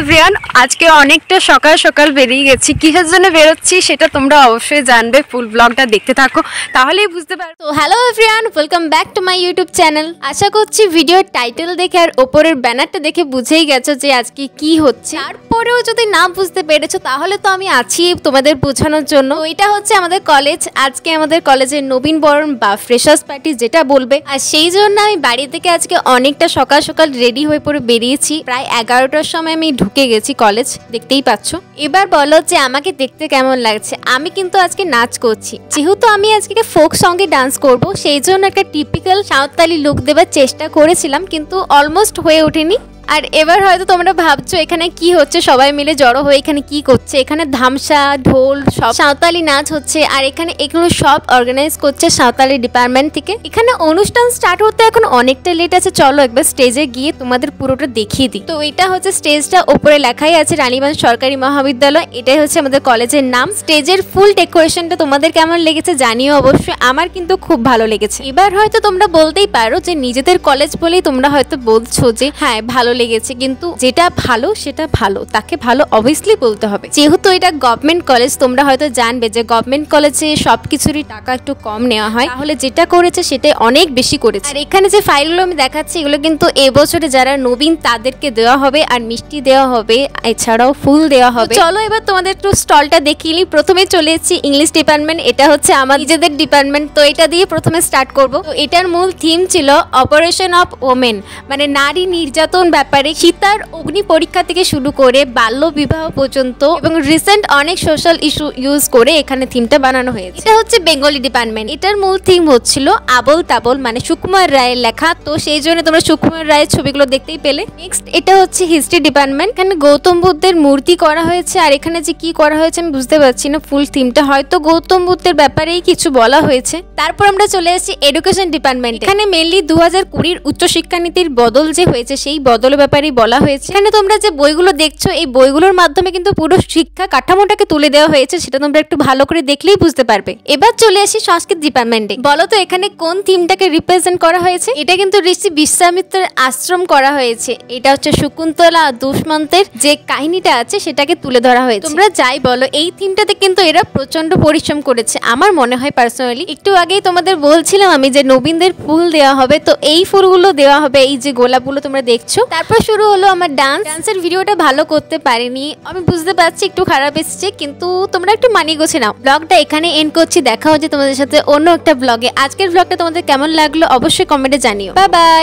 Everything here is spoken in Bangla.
এভরিওয়ান, আজকে অনেকটা সকাল সকাল বেরিয়ে গেছি। কিসের জন্য বেরোচ্ছি সেটা তোমরা অবশ্যই জানবে, ফুল ব্লগটা দেখতে থাকো তাহলেই বুঝতে পারো। তো hello everyone, welcome back to my YouTube channel. আশা করছি ভিডিওর টাইটেল দেখে আর ওপরের ব্যানারটা দেখে বুঝেই গেছো যে আজকে কি হচ্ছে। তারপরেও যদি না বুঝতে পেরেছো তাহলে তো আমি আছি তোমাদের বোঝানোর জন্য। এটা হচ্ছে আমাদের কলেজ। আজকে আমাদের কলেজের নবীন বরণ বা ফ্রেশার্স পার্টি যেটা বলবে, আর সেই জন্য আমি বাড়ি থেকে আজকে অনেকটা সকাল সকাল রেডি হয়ে পড়ে বেরিয়েছি। প্রায় 11টার সময় আমি ঢুকে গেছি কলেজ, দেখতেই পাচ্ছ। এবার বলো যে আমাকে দেখতে কেমন লাগছে। আমি কিন্তু আজকে নাচ করছি, যেহেতু আমি আজকে ফোক সঙ্গে ডান্স করব, সেই জন্য একটা টিপিক্যাল সাঁওতালি লুক দেওয়ার চেষ্টা করেছিলাম, কিন্তু অলমোস্ট হয়ে ওঠেনি। আর এবার হয়তো তোমরা ভাবছো এখানে কি হচ্ছে, সবাই মিলে জড়ো হয়ে এখানে কি করছে। এখানে ধামসা, ঢোল, সব সাঁওতালি নাচ হচ্ছে, আর এখানে এগুলো সব অর্গানাইজ করছে সাঁওতালি ডিপার্টমেন্ট থেকে। এখানে অনুষ্ঠান স্টার্ট হতে এখন অনেকটা লেট আছে। চলো একবার স্টেজে গিয়ে তোমাদের পুরোটা দেখিয়ে দিই। তো এটা হচ্ছে স্টেজটা, ওপরে লেখাই আছে রানীগঞ্জ সরকারি মহাবিদ্যালয়। এটাই হচ্ছে আমাদের কলেজের নাম। স্টেজের ফুল ডেকোরেশনটা তোমাদের কেমন লেগেছে জানিও অবশ্যই। আমার কিন্তু খুব ভালো লেগেছে। এবার হয়তো তোমরা বলতেই পারো যে নিজেদের কলেজ বলেই তোমরা হয়তো বলছো যে হ্যাঁ ভালো লেগেছে, কিন্তু যেটা ভালো সেটা ভালো, তাকে ভালো অবভিয়াসলি বলতে হবে। যেহেতু এটা গভর্নমেন্ট কলেজ, তোমরা হয়তো জানবে যে গভর্নমেন্ট কলেজে সবকিছুরই টাকা একটু কম নেওয়া হয়, তাহলে যেটা করেছে সেটাই অনেক বেশি করেছে। আর এখানে যে ফাইলগুলো আমি দেখাচ্ছি, এগুলো কিন্তু এবছরে যারা নবীন তাদেরকে দেওয়া হবে, আর মিষ্টি দেওয়া হবে, এছাড়াও ফুল দেওয়া হবে। চলো এবার তোমাদের একটু স্টলটা দেখিয়ে নিই। প্রথমে চলে এসেছি ইংলিশ ডিপার্টমেন্ট। এটা হচ্ছে আমার নিজেদের ডিপার্টমেন্ট, তো এটা দিয়ে প্রথমে স্টার্ট করব। তো এটার মূল থিম ছিল অপারেশন অফ ওমেন, মানে নারী নির্যাতন ব্যাপারে। সীতার অগ্নি পরীক্ষা থেকে শুরু করে বাল্য বিবাহ পর্যন্ত এবং রিসেন্ট অনেক সোশ্যাল ইস্যু ইউজ করে এখানে থিমটা বানানো হয়েছে। এটা হচ্ছে বেঙ্গলি ডিপার্টমেন্ট। এটার মূল থিম হচ্ছিল আবল তাবল, মানে সুকুমার রায়ের লেখা, তো সেই জন্য তোমরা সুকুমার রায়ের ছবিগুলো দেখতেই পেলে। নেক্সট এটা হচ্ছে হিস্ট্রি ডিপার্টমেন্ট। এখানে গৌতম বুদ্ধের মূর্তি করা হয়েছে, আর এখানে যে কি করা হয়েছে আমি বুঝতে পারছি না ফুল থিমটা, হয়তো গৌতম বুদ্ধের ব্যাপারেই কিছু বলা হয়েছে। তারপর আমরা চলে এসেছি এডুকেশন ডিপার্টমেন্ট। এখানে মেনলি 2020 উচ্চশিক্ষানীতির বদল যে হয়েছে সেই বদলের ব্যাপারেই বলা হয়েছে। এখানে তোমরা যে বইগুলো দেখছো, এই বইগুলোর মাধ্যমে কিন্তু পুরো শিক্ষা কাঠামোটাকে তুলে দেওয়া হয়েছে, সেটা তোমরা একটু ভালো করে দেখলেই বুঝতে পারবে। এবার চলে আসি সংস্কৃত ডিপার্টমেন্টে। বলো তো এখানে কোন থিমটাকে রিপ্রেজেন্ট করা হয়েছে? এটা কিন্তু ঋষি বিশ্বামিত্রের আশ্রম করা হয়েছে। এটা হচ্ছে শকুন্তলা আর দুষ্মন্তের যে কাহিনীটা আছে সেটাকে তুলে ধরা হয়েছে। তোমরা যাই বলো, এই থিমটাতে কিন্তু এরা প্রচন্ড পরিশ্রম করেছে আমার মনে হয় পার্সোনালি। একটু আগেই তোমাদের বলছিলাম আমি যে নবীনদের ফুল দেওয়া হবে, তো এই ফুলগুলো দেওয়া হবে, এই যে গোলাপগুলো তোমরা দেখছো। তারপর শুরু হলো আমার ডান্সের ভিডিওটা ভালো করতে পারিনি, আমি বুঝতে পারছি একটু খারাপ এসেছে, কিন্তু তোমরা একটু মানিয়ে গোছে নাও। ব্লগটা এখানে এন্ড করছি, দেখা হচ্ছে তোমাদের সাথে অন্য একটা ব্লগে। আজকের ব্লগটা তোমাদের কেমন লাগলো অবশ্যই কমেন্টে জানিও। Bye bye.